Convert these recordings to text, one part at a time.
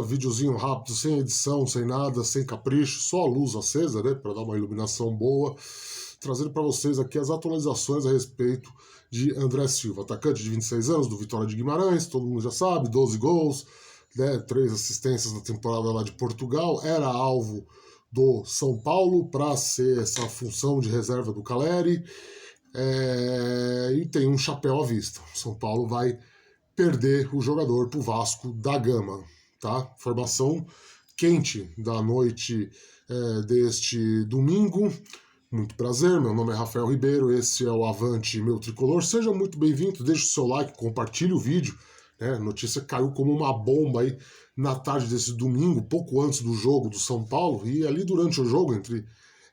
videozinho rápido, sem edição, sem nada, sem capricho, só a luz acesa, né, para dar uma iluminação boa, trazendo para vocês aqui as atualizações a respeito de André Silva, atacante de 26 anos, do Vitória de Guimarães, todo mundo já sabe, 12 gols, né, 3 assistências na temporada lá de Portugal, era alvo do São Paulo para ser essa função de reserva do Caleri, e tem um chapéu à vista. São Paulo vai perder o jogador para o Vasco da Gama, tá? Informação quente da noite deste domingo. Muito prazer, meu nome é Rafael Ribeiro, esse é o Avante Meu Tricolor. Seja muito bem-vindo, deixe o seu like, compartilhe o vídeo. Né? A notícia caiu como uma bomba aí na tarde desse domingo, pouco antes do jogo do São Paulo, e ali durante o jogo, entre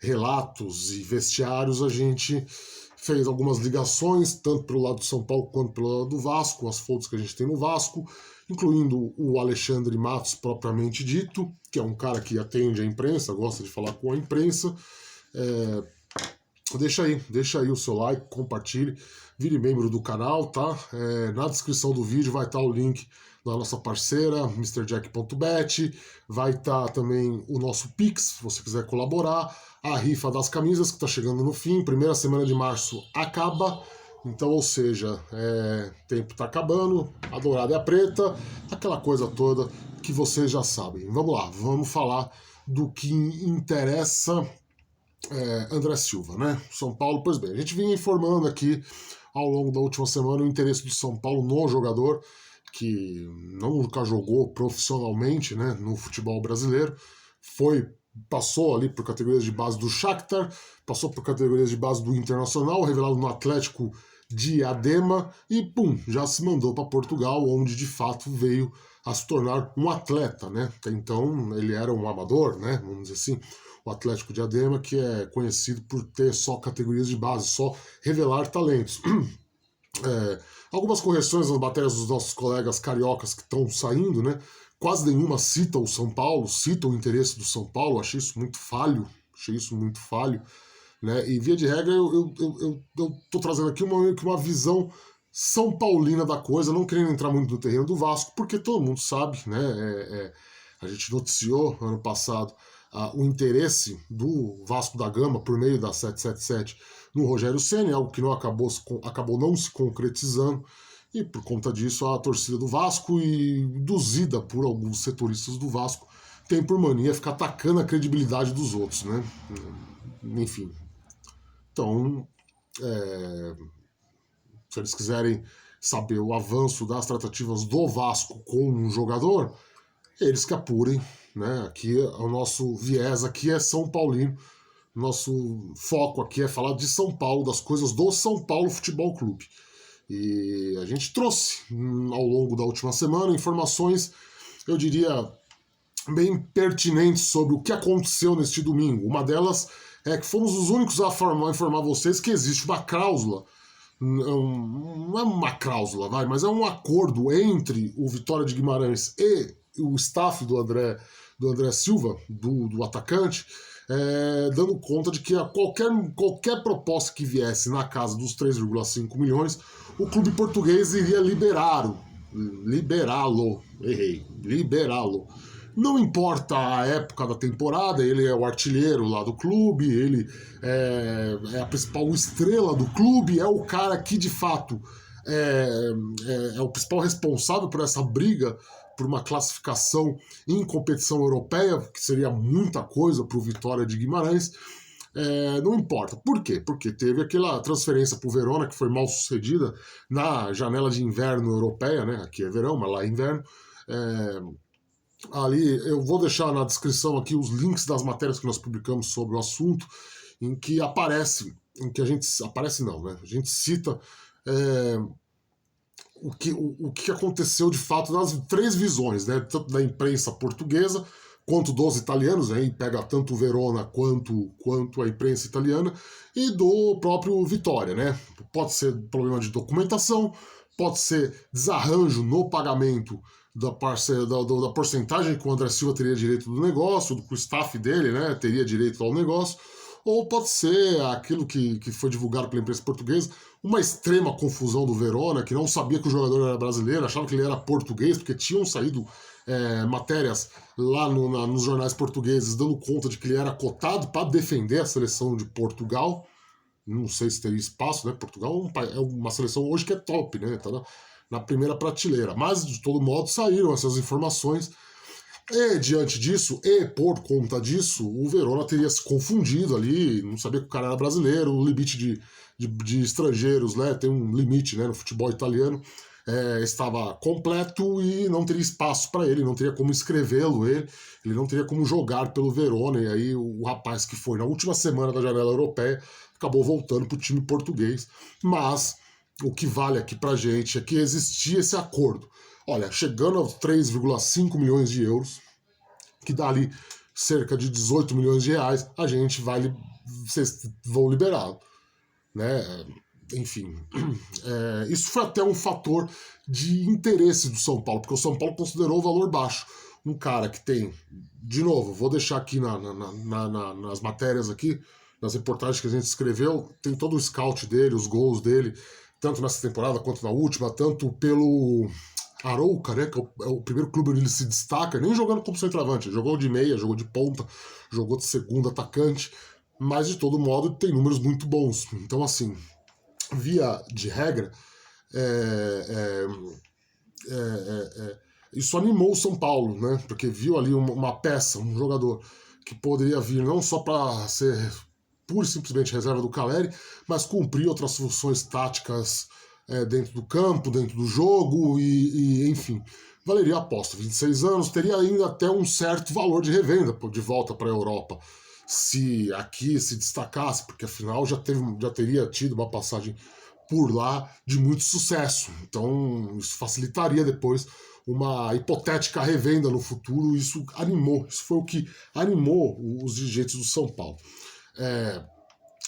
relatos e vestiários, a gente fez algumas ligações, tanto pelo lado do São Paulo quanto pelo lado do Vasco, as fontes que a gente tem no Vasco, incluindo o Alexandre Matos propriamente dito, que é um cara que atende a imprensa, gosta de falar com a imprensa. Deixa aí o seu like, compartilhe, vire membro do canal, tá? Na descrição do vídeo vai estar o link da nossa parceira, MrJack.bet, vai estar também o nosso Pix, se você quiser colaborar, a rifa das camisas que está chegando no fim, primeira semana de março acaba, então, ou seja, tempo está acabando, a dourada é a preta, aquela coisa toda que vocês já sabem. Vamos lá, vamos falar do que interessa André Silva, né? São Paulo, pois bem, a gente vinha informando aqui ao longo da última semana o interesse do São Paulo no jogador, que nunca jogou profissionalmente, né, no futebol brasileiro, passou ali por categorias de base do Shakhtar, passou por categorias de base do Internacional, revelado no Atlético de Adema, e pum, já se mandou para Portugal, onde de fato veio a se tornar um atleta, né? Até então ele era um amador, né, vamos dizer assim, o Atlético de Adema, que é conhecido por ter só categorias de base, só revelar talentos. Algumas correções nas matérias dos nossos colegas cariocas que estão saindo, né? Quase nenhuma cita o São Paulo, cita o interesse do São Paulo, achei isso muito falho, né? E via de regra eu tô trazendo aqui uma visão são paulina da coisa, não querendo entrar muito no terreno do Vasco, porque todo mundo sabe, né? A gente noticiou ano passado o interesse do Vasco da Gama por meio da 777 no Rogério Ceni, algo que não acabou não se concretizando, e por conta disso a torcida do Vasco, e induzida por alguns setoristas do Vasco, tem por mania ficar atacando a credibilidade dos outros, né? Enfim. Então, se eles quiserem saber o avanço das tratativas do Vasco com um jogador, eles que apurem, né? Aqui o nosso viés aqui é São Paulino, nosso foco aqui é falar de São Paulo, das coisas do São Paulo Futebol Clube. E a gente trouxe ao longo da última semana informações, eu diria, bem pertinentes sobre o que aconteceu neste domingo. Uma delas é que fomos os únicos a informar vocês que existe uma cláusula, não é uma cláusula, mas é um acordo entre o Vitória de Guimarães e o staff do André Silva, do atacante, dando conta de que qualquer proposta que viesse na casa dos 3,5 milhões, o clube português iria liberá-lo. Não importa a época da temporada, ele é o artilheiro lá do clube, ele é a principal estrela do clube, é o cara que de fato é o principal responsável por essa briga por uma classificação em competição europeia, que seria muita coisa para o Vitória de Guimarães. Não importa. Por quê? Porque teve aquela transferência para o Verona, que foi mal sucedida na janela de inverno europeia, né? Aqui é verão, mas lá é inverno. Ali eu vou deixar na descrição aqui os links das matérias que nós publicamos sobre o assunto, em que aparece, a gente cita o que aconteceu de fato nas 3 visões, né, tanto da imprensa portuguesa quanto dos italianos, aí pega tanto o Verona quanto a imprensa italiana, e do próprio Vitória, né? Pode ser problema de documentação, pode ser desarranjo no pagamento da porcentagem que o André Silva teria direito do negócio, que o staff dele, né, teria direito ao negócio, ou pode ser aquilo que foi divulgado pela imprensa portuguesa, uma extrema confusão do Verona, que não sabia que o jogador era brasileiro, achava que ele era português, porque tinham saído matérias lá nos jornais portugueses dando conta de que ele era cotado para defender a seleção de Portugal. Não sei se teria espaço, né? Portugal é uma seleção hoje que é top, né? Tá na primeira prateleira. Mas, de todo modo, saíram essas informações. E, diante disso, e por conta disso, o Verona teria se confundido ali, não sabia que o cara era brasileiro, o limite de estrangeiros, né? Tem um limite, né, no futebol italiano. Estava completo e não teria espaço para ele, não teria como escrevê-lo ele não teria como jogar pelo Verona, e aí o rapaz que foi na última semana da janela europeia acabou voltando para o time português. Mas o que vale aqui pra gente é que existia esse acordo. Olha, chegando aos 3,5 milhões de euros, que dá ali cerca de 18 milhões de reais, a gente vocês vão liberá-lo, né? Enfim, isso foi até um fator de interesse do São Paulo, porque o São Paulo considerou o valor baixo. Um cara que tem, de novo, vou deixar aqui nas matérias aqui, nas reportagens que a gente escreveu, tem todo o scout dele, os gols dele, tanto nessa temporada quanto na última, tanto pelo Arouca, né, que é o primeiro clube onde ele se destaca, nem jogando como centroavante, jogou de meia, jogou de ponta, jogou de segundo atacante, mas de todo modo tem números muito bons. Então, assim, via de regra, isso animou o São Paulo, né? Porque viu ali uma peça, um jogador que poderia vir não só para ser pura e simplesmente reserva do Caleri, mas cumprir outras funções táticas dentro do campo, dentro do jogo e enfim, valeria a aposta. 26 anos, teria ainda até um certo valor de revenda de volta para a Europa, se aqui se destacasse, porque afinal já teria tido uma passagem por lá de muito sucesso. Então isso facilitaria depois uma hipotética revenda no futuro. Isso foi o que animou os dirigentes do São Paulo.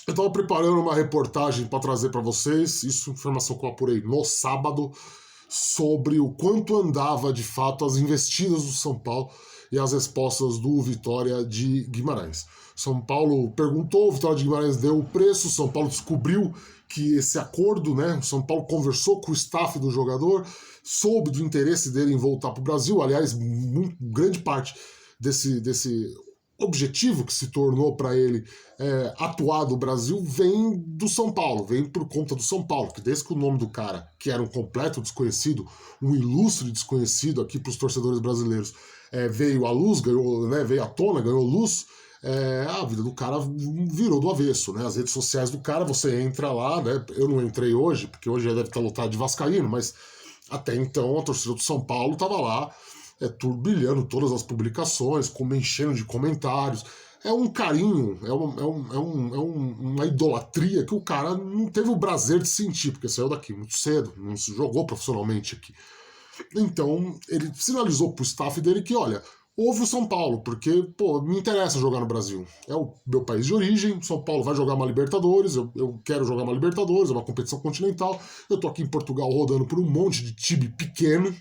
Eu estava preparando uma reportagem para trazer para vocês, isso informação que eu apurei no sábado, sobre o quanto andava de fato as investidas do São Paulo e as respostas do Vitória de Guimarães. São Paulo perguntou, o Vitória de Guimarães deu o preço, São Paulo descobriu que esse acordo, né, São Paulo conversou com o staff do jogador, soube do interesse dele em voltar para o Brasil, aliás, grande parte desse objetivo que se tornou para ele atuar do Brasil vem do São Paulo, vem por conta do São Paulo, que desde que o nome do cara, que era um completo desconhecido, um ilustre desconhecido aqui para os torcedores brasileiros, veio à luz, ganhou, né, veio à tona, ganhou luz, a vida do cara virou do avesso, né? As redes sociais do cara, você entra lá, né? Eu não entrei hoje, porque hoje já deve estar lotado de vascaíno, mas até então a torcida do São Paulo estava lá turbilhando todas as publicações, enchendo de comentários. É um carinho, uma idolatria que o cara não teve o prazer de sentir, porque saiu daqui muito cedo, não se jogou profissionalmente aqui. Então, ele sinalizou pro staff dele que, olha, ouve o São Paulo, porque, pô, me interessa jogar no Brasil. É o meu país de origem, São Paulo vai jogar uma Libertadores, eu quero jogar uma Libertadores, é uma competição continental, eu tô aqui em Portugal rodando por um monte de time pequeno,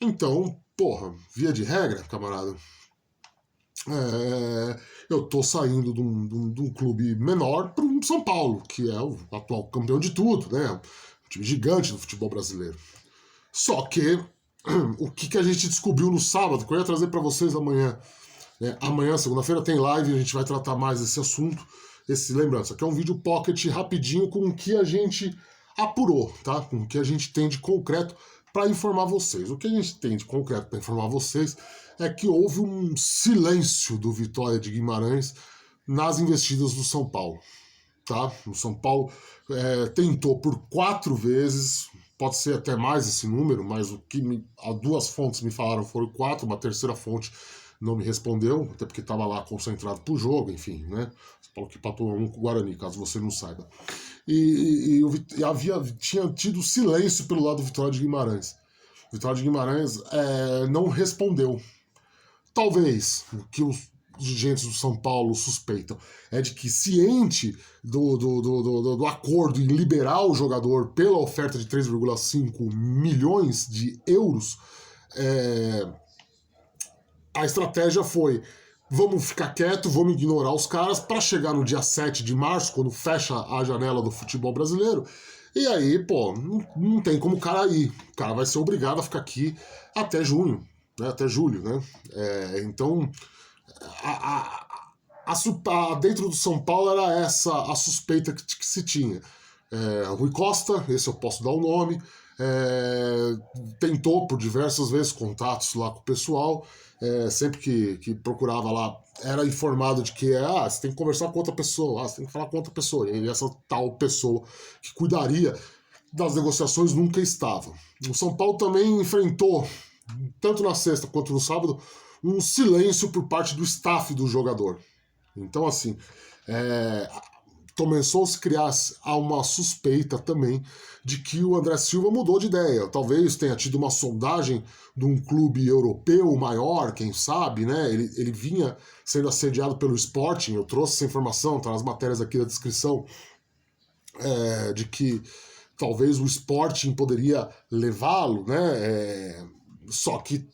então, porra, via de regra, camarada, eu tô saindo de um clube menor para um São Paulo, que é o atual campeão de tudo, né? Um time gigante do futebol brasileiro. Só que o que a gente descobriu no sábado, que eu ia trazer para vocês amanhã. Amanhã, segunda-feira, tem live, a gente vai tratar mais desse assunto. Lembrando, isso aqui é um vídeo pocket rapidinho com o que a gente apurou, tá? Com o que a gente tem de concreto para informar vocês. O que a gente tem de concreto para informar vocês é que houve um silêncio do Vitória de Guimarães nas investidas do São Paulo. Tá? O São Paulo tentou por 4 vezes, pode ser até mais esse número, mas duas fontes me falaram foram 4, uma terceira fonte não me respondeu, até porque estava lá concentrado pro jogo, enfim, né? São Paulo que empatou 1 com o Guarani, caso você não saiba. Tinha tido silêncio pelo lado do Vitória de Guimarães. O Vitória de Guimarães não respondeu. Talvez o que os dirigentes do São Paulo suspeitam é de que, ciente do acordo em liberar o jogador pela oferta de 3,5 milhões de euros, a estratégia foi: vamos ficar quieto, vamos ignorar os caras para chegar no dia 7 de março, quando fecha a janela do futebol brasileiro, e aí, pô, não tem como o cara ir. O cara vai ser obrigado a ficar aqui até junho. né, até julho, né? Então, dentro do São Paulo era essa a suspeita que se tinha. Rui Costa, esse eu posso dar o nome, tentou por diversas vezes contatos lá com o pessoal, sempre que procurava lá, era informado de que você tem que conversar com outra pessoa, você tem que falar com outra pessoa, e essa tal pessoa que cuidaria das negociações nunca estava. O São Paulo também enfrentou, tanto na sexta quanto no sábado, um silêncio por parte do staff do jogador. Então, assim, começou a se criar uma suspeita também de que o André Silva mudou de ideia. Talvez tenha tido uma sondagem de um clube europeu maior, quem sabe, né? Ele vinha sendo assediado pelo Sporting, eu trouxe essa informação, tá nas matérias aqui da descrição, de que talvez o Sporting poderia levá-lo, né? Só que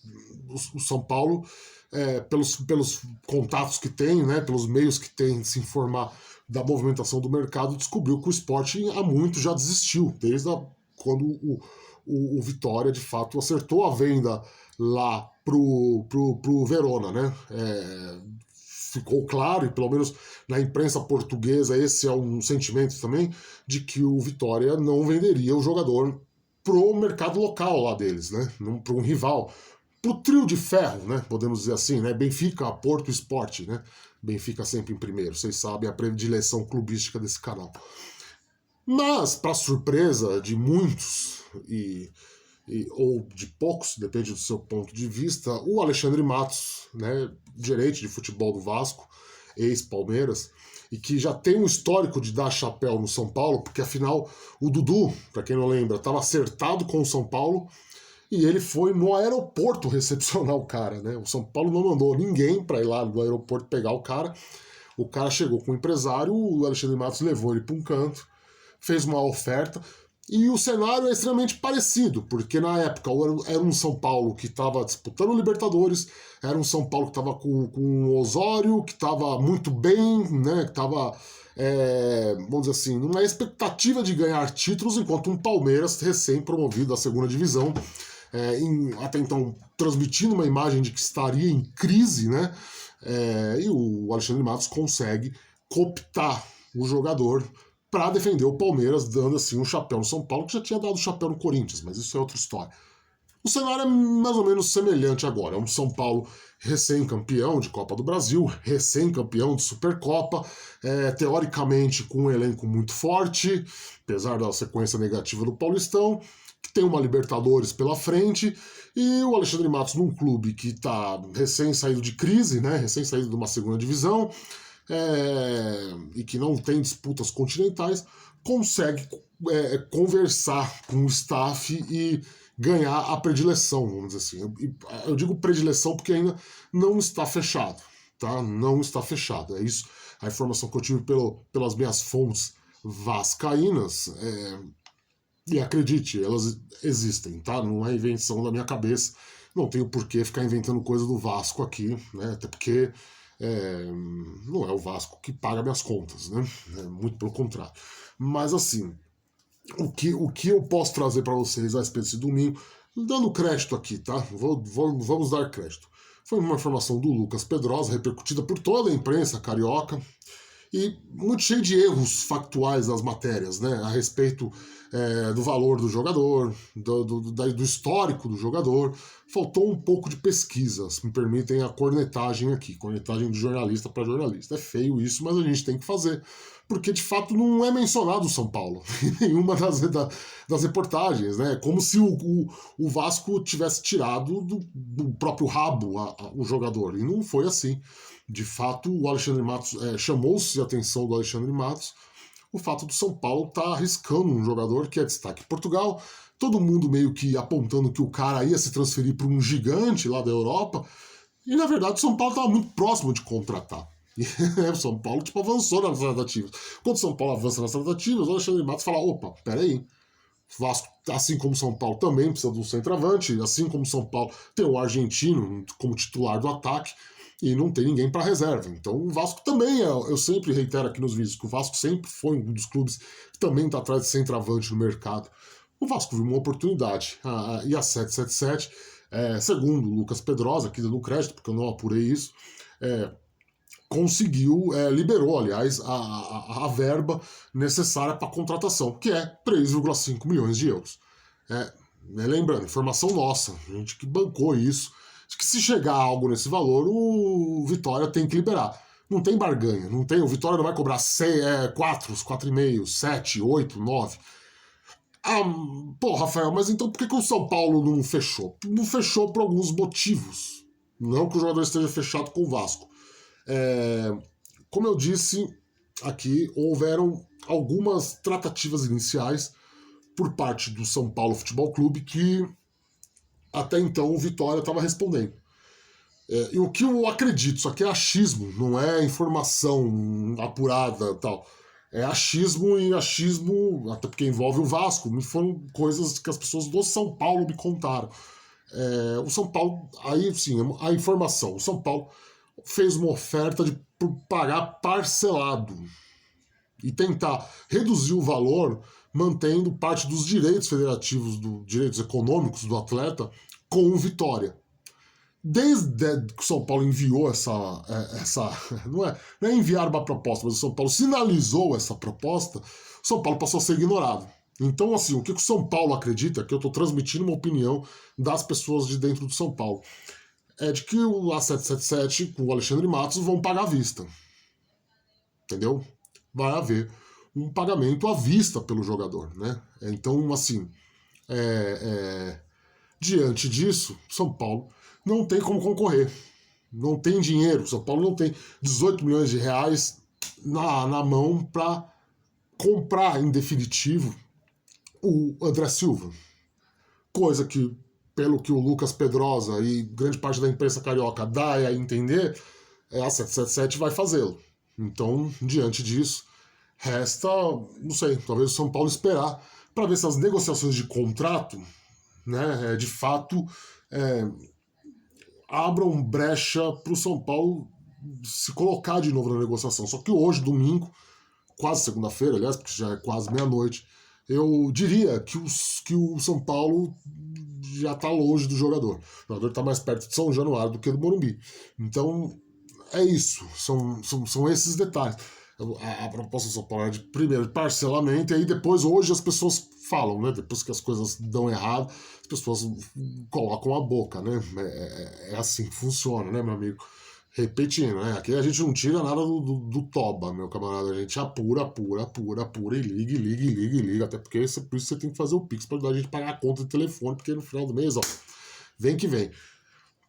o São Paulo, pelos contatos que tem, né? Pelos meios que tem de se informar da movimentação do mercado, descobriu que o Sporting há muito já desistiu, desde quando o Vitória de fato acertou a venda lá pro Verona, né? Ficou claro, e pelo menos na imprensa portuguesa esse é um sentimento também, de que o Vitória não venderia o jogador pro mercado local lá deles, né? Para um rival, pro trio de ferro, né? Podemos dizer assim, né? Benfica, Porto, Sport, né? Benfica sempre em primeiro, vocês sabem a predileção clubística desse canal. Mas, para surpresa de muitos, ou de poucos, depende do seu ponto de vista, o Alexandre Matos, né, gerente de futebol do Vasco, ex-Palmeiras, e que já tem um histórico de dar chapéu no São Paulo, porque afinal o Dudu, para quem não lembra, estava acertado com o São Paulo, e ele foi no aeroporto recepcionar o cara, né? O São Paulo não mandou ninguém para ir lá no aeroporto pegar o cara chegou com o empresário, o Alexandre Matos levou ele para um canto, fez uma oferta, e o cenário é extremamente parecido, porque na época era um São Paulo que estava disputando o Libertadores, era um São Paulo que estava com o Osório, que estava muito bem, né, que estava, vamos dizer assim, numa expectativa de ganhar títulos, enquanto um Palmeiras recém-promovido à segunda divisão, até então transmitindo uma imagem de que estaria em crise, né, e o Alexandre Matos consegue cooptar o jogador para defender o Palmeiras, dando assim um chapéu no São Paulo, que já tinha dado chapéu no Corinthians, mas isso é outra história. O cenário é mais ou menos semelhante agora. É um São Paulo recém-campeão de Copa do Brasil, recém-campeão de Supercopa, teoricamente com um elenco muito forte, apesar da sequência negativa do Paulistão, que tem uma Libertadores pela frente, e o Alexandre Matos num clube que está recém-saído de crise, né, recém-saído de uma segunda divisão, e que não tem disputas continentais, consegue conversar com o staff e ganhar a predileção, vamos dizer assim. Eu digo predileção porque ainda não está fechado, tá? Não está fechado. É isso, a informação que eu tive pelas minhas fontes vascaínas, e acredite, elas existem, tá? Não é invenção da minha cabeça, não tenho por que ficar inventando coisa do Vasco aqui, né? Até porque não é o Vasco que paga minhas contas, né? Muito pelo contrário. Mas assim, o que eu posso trazer para vocês a respeito desse domingo, dando crédito aqui, tá? Vamos dar crédito. Foi uma informação do Lucas Pedrosa, repercutida por toda a imprensa carioca, e muito cheio de erros factuais das matérias, né? A respeito do valor do jogador, do histórico do jogador. Faltou um pouco de pesquisa, se me permitem a cornetagem aqui, cornetagem de jornalista para jornalista. É feio isso, mas a gente tem que fazer, porque de fato não é mencionado o São Paulo em nenhuma das reportagens, né? Como se o Vasco tivesse tirado do próprio rabo o jogador, e não foi assim. De fato, o Alexandre Matos, chamou-se a atenção do Alexandre Matos o fato do São Paulo estar arriscando um jogador que é destaque em Portugal, todo mundo meio que apontando que o cara ia se transferir para um gigante lá da Europa, e na verdade o São Paulo estava muito próximo de contratar. E o São Paulo avançou nas tratativas. Quando o São Paulo avança nas tratativas, o Alexandre Matos fala, opa, peraí, o Vasco, assim como o São Paulo, também precisa de um centroavante, assim como o São Paulo tem o argentino como titular do ataque, e não tem ninguém para reserva. Então o Vasco também, eu sempre reitero aqui nos vídeos, que o Vasco sempre foi um dos clubes que também está atrás de centroavante no mercado. O Vasco viu uma oportunidade, e a 777 segundo o Lucas Pedrosa, aqui dando crédito, porque eu não apurei isso, conseguiu, liberou, aliás, a verba necessária para a contratação, que é 3,5 milhões de euros. Lembrando, informação nossa, a gente que bancou isso, de que se chegar a algo nesse valor, o Vitória tem que liberar. Não tem barganha, não tem, o Vitória não vai cobrar 4, 4,5, 7, 8, 9. Pô, Rafael, mas então por que o São Paulo não fechou? Não fechou por alguns motivos. Não que o jogador esteja fechado com o Vasco. Como eu disse aqui, houveram algumas tratativas iniciais por parte do São Paulo Futebol Clube que até então o Vitória estava respondendo. E o que eu acredito, isso aqui é achismo, não é informação apurada tal. É achismo, e achismo, até porque envolve o Vasco, me foram coisas que as pessoas do São Paulo me contaram. O São Paulo, aí sim, a informação, o São Paulo fez uma oferta de pagar parcelado e tentar reduzir o valor, mantendo parte dos direitos federativos, direitos econômicos do atleta com o Vitória. Desde que o São Paulo enviou essa não é enviar uma proposta, mas o São Paulo sinalizou essa proposta, o São Paulo passou a ser ignorado. Então, assim, o que o São Paulo acredita, que eu estou transmitindo uma opinião das pessoas de dentro do São Paulo, é de que o A777 com o Alexandre Matos vão pagar à vista. Entendeu? Vai haver um pagamento à vista pelo jogador, né? Então, assim, diante disso, São Paulo não tem como concorrer. Não tem dinheiro. São Paulo não tem 18 milhões de reais na mão para comprar em definitivo o André Silva. Coisa que, pelo que o Lucas Pedrosa e grande parte da imprensa carioca dá a entender, a 777 vai fazê-lo. Então, diante disso, resta, não sei, talvez o São Paulo esperar para ver se as negociações de contrato, né, de fato, abram brecha para o São Paulo se colocar de novo na negociação. Só que hoje, domingo, quase segunda-feira, aliás, porque já é quase meia-noite, eu diria que o São Paulo já está longe do jogador. O jogador está mais perto de São Januário do que do Morumbi. Então, é isso. São esses detalhes. A proposta do São Paulo é de, primeiro, de parcelamento, e aí depois, hoje, as pessoas falam, né? Depois que as coisas dão errado, as pessoas colocam a boca, né? É assim que funciona, né, meu amigo? Repetindo, né? Aqui a gente não tira nada do toba, meu camarada. A gente apura e liga. Até porque por isso você tem que fazer o Pix para ajudar a gente a pagar a conta de telefone, porque no final do mês, ó, vem que vem.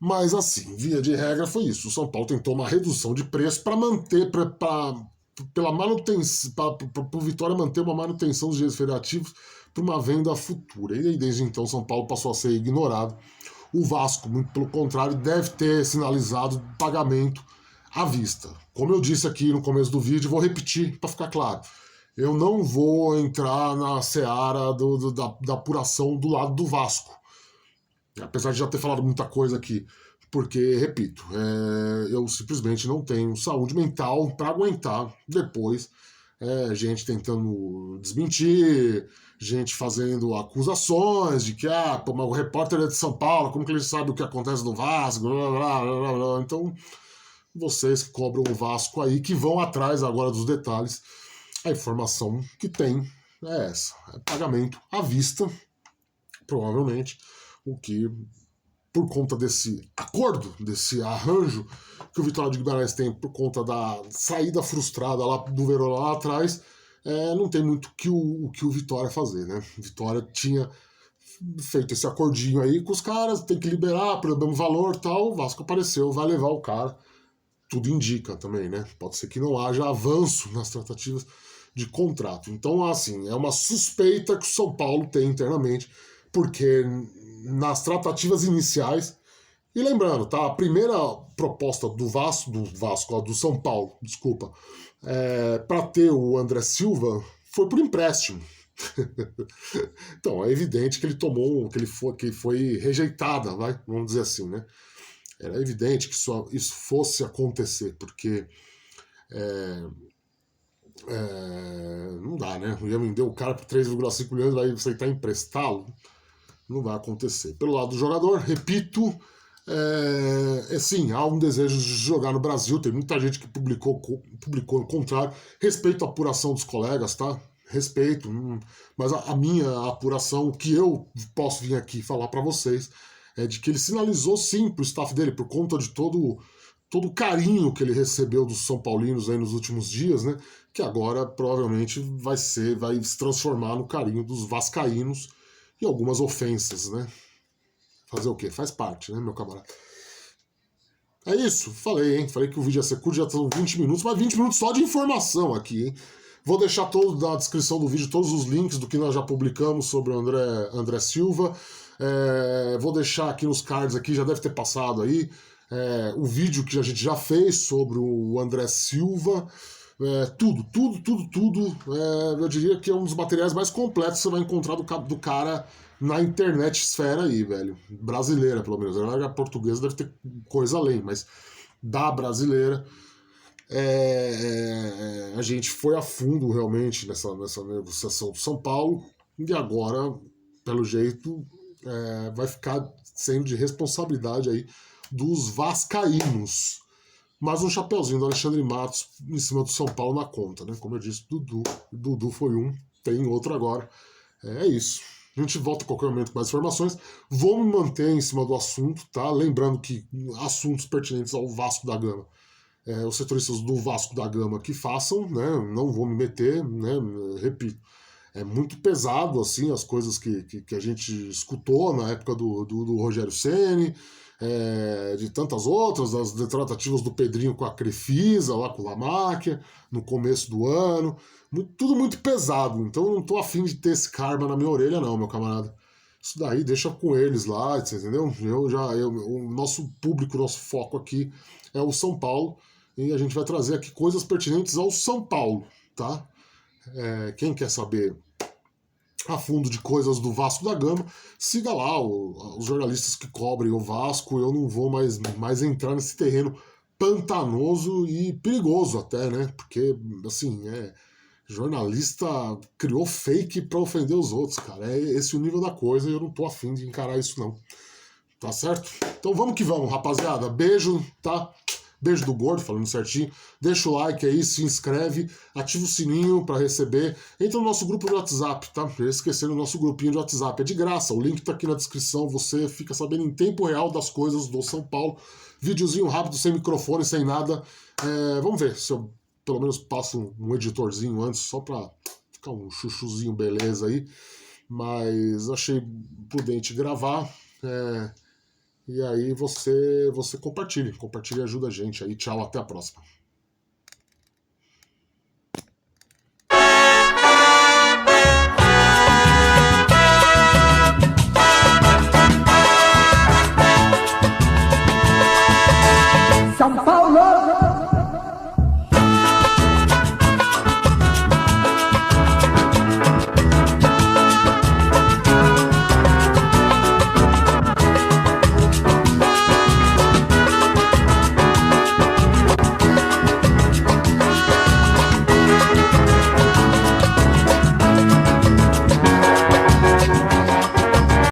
Mas assim, via de regra foi isso. O São Paulo tentou uma redução de preço para manter, pela manutenção, para o Vitória manter uma manutenção dos direitos federativos para uma venda futura. E aí, desde então, São Paulo passou a ser ignorado. O Vasco, muito pelo contrário, deve ter sinalizado pagamento à vista. Como eu disse aqui no começo do vídeo, vou repetir para ficar claro. Eu não vou entrar na seara da apuração do lado do Vasco. Apesar de já ter falado muita coisa aqui. Porque, repito, eu simplesmente não tenho saúde mental para aguentar depois gente tentando desmentir, gente fazendo acusações de que mas o repórter é de São Paulo, como que ele sabe o que acontece no Vasco, blá, blá, blá, blá. Então, vocês que cobram o Vasco aí, que vão atrás agora dos detalhes, a informação que tem é essa, é pagamento à vista, provavelmente, o que, por conta desse acordo, desse arranjo que o Vitória de Guimarães tem por conta da saída frustrada lá do Verón lá atrás, não tem muito o que o Vitória fazer, né? O Vitória tinha feito esse acordinho aí com os caras, tem que liberar pelo mesmo valor tal, o Vasco apareceu, vai levar o cara. Tudo indica também, né? Pode ser que não haja avanço nas tratativas de contrato. Então, assim, é uma suspeita que o São Paulo tem internamente, porque nas tratativas iniciais, e lembrando, tá? A primeira proposta do São Paulo, desculpa, para ter o André Silva foi por empréstimo. Então, é evidente que ele tomou, que foi rejeitada, vamos dizer assim, né? Era evidente que isso fosse acontecer, porque não dá, né? O Ian deu o cara por 3,5 milhões, vai aceitar emprestá-lo. Não vai acontecer. Pelo lado do jogador, repito, sim, há um desejo de jogar no Brasil. Tem muita gente que publicou o contrário. Respeito a apuração dos colegas, tá? Respeito. Mas a minha apuração, o que eu posso vir aqui falar para vocês, é de que ele sinalizou sim pro staff dele, por conta de todo o carinho que ele recebeu dos São Paulinos aí nos últimos dias, né? Que agora provavelmente vai se transformar no carinho dos vascaínos e algumas ofensas, né? Fazer o quê? Faz parte, né, meu camarada? É isso, falei, hein? Falei que o vídeo ia ser curto, já estão 20 minutos, mas 20 minutos só de informação aqui, hein? Vou deixar na descrição do vídeo todos os links do que nós já publicamos sobre o André Silva. Vou deixar aqui nos cards, aqui, já deve ter passado aí, o vídeo que a gente já fez sobre o André Silva. Tudo. Eu diria que é um dos materiais mais completos que você vai encontrar do cara na internet esfera aí, velho. Brasileira, pelo menos. A portuguesa deve ter coisa além, mas da brasileira, a gente foi a fundo realmente nessa negociação do São Paulo, e agora, pelo jeito, vai ficar sendo de responsabilidade aí dos vascaínos. Mas um chapeuzinho do Alexandre Matos em cima do São Paulo na conta, né? Como eu disse, Dudu foi um, tem outro agora. É isso. A gente volta a qualquer momento com mais informações. Vou me manter em cima do assunto, tá? Lembrando que assuntos pertinentes ao Vasco da Gama, os setoristas do Vasco da Gama que façam, né? Não vou me meter, né? Repito, é muito pesado, assim, as coisas que a gente escutou na época do Rogério Ceni, de tantas outras, das tratativas do Pedrinho com a Crefisa, lá com o Lamáquia, no começo do ano. Tudo muito pesado, então eu não tô afim de ter esse karma na minha orelha, não, meu camarada. Isso daí deixa com eles lá, entendeu? O nosso público, o nosso foco aqui é o São Paulo, e a gente vai trazer aqui coisas pertinentes ao São Paulo, tá? Quem quer saber a fundo de coisas do Vasco da Gama, siga lá os jornalistas que cobrem o Vasco. Eu não vou mais entrar nesse terreno pantanoso e perigoso até, né? Porque, assim, jornalista criou fake pra ofender os outros, cara. É esse o nível da coisa e eu não tô afim de encarar isso, não. Tá certo? Então vamos que vamos, rapaziada. Beijo, tá? Beijo do gordo, falando certinho. Deixa o like aí, se inscreve, ativa o sininho para receber. Entra no nosso grupo de WhatsApp, tá? Esquecendo o nosso grupinho de WhatsApp. É de graça, o link tá aqui na descrição. Você fica sabendo em tempo real das coisas do São Paulo. Videozinho rápido, sem microfone, sem nada. Vamos ver se eu pelo menos passo um editorzinho antes, só pra ficar um chuchuzinho beleza aí. Mas achei prudente gravar. E aí você compartilha e ajuda a gente aí. Tchau, até a próxima.